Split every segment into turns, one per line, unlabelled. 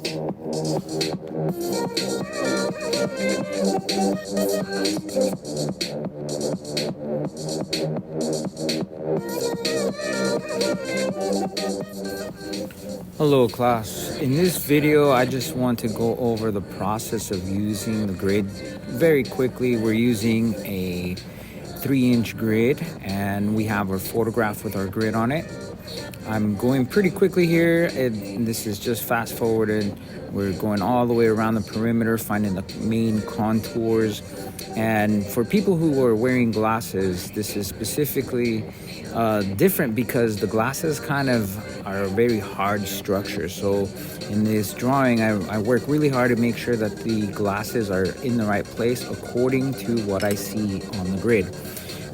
Hello class. In this video, I just want to go over the process of using the grid very quickly. We're using a 3-inch grid and we have our photograph with our grid on it. I'm going pretty quickly here, and this is just fast forwarded. We're going all the way around the perimeter, finding the main contours. And for people who are wearing glasses, this is specifically different because the glasses kind of are a very hard structure. So in this drawing, I work really hard to make sure that the glasses are in the right place according to what I see on the grid.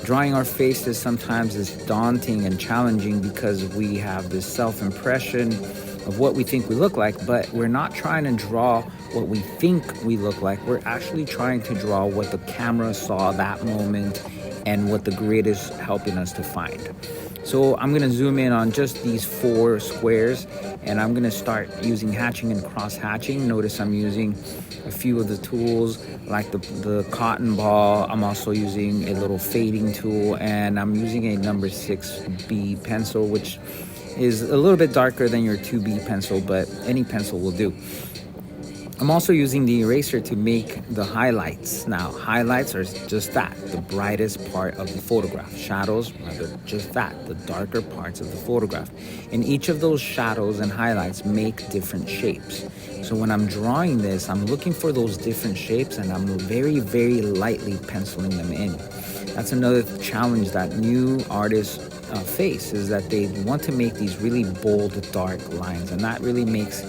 Drawing our faces sometimes is daunting and challenging because we have this self-impression of what we think we look like, but we're not trying to draw what we think we look like. We're actually trying to draw what the camera saw that moment and what the grid is helping us to find. So I'm gonna zoom in on just these 4 squares, and I'm gonna start using hatching and cross hatching. Notice I'm using a few of the tools like the cotton ball. I'm also using a little fading tool, and I'm using a number 6B pencil, which is a little bit darker than your 2B pencil, but any pencil will do. I'm also using the eraser to make the highlights. Now, highlights are just that, the brightest part of the photograph. Shadows are just that, the darker parts of the photograph. And each of those shadows and highlights make different shapes. So when I'm drawing this, I'm looking for those different shapes and I'm very, very lightly penciling them in. That's another challenge that new artists face, is that they want to make these really bold, dark lines, and that really makes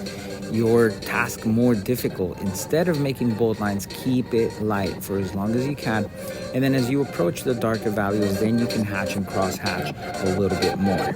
your task more difficult. Instead of making bold lines, keep it light for as long as you can, and then as you approach the darker values, then you can hatch and cross hatch a little bit more.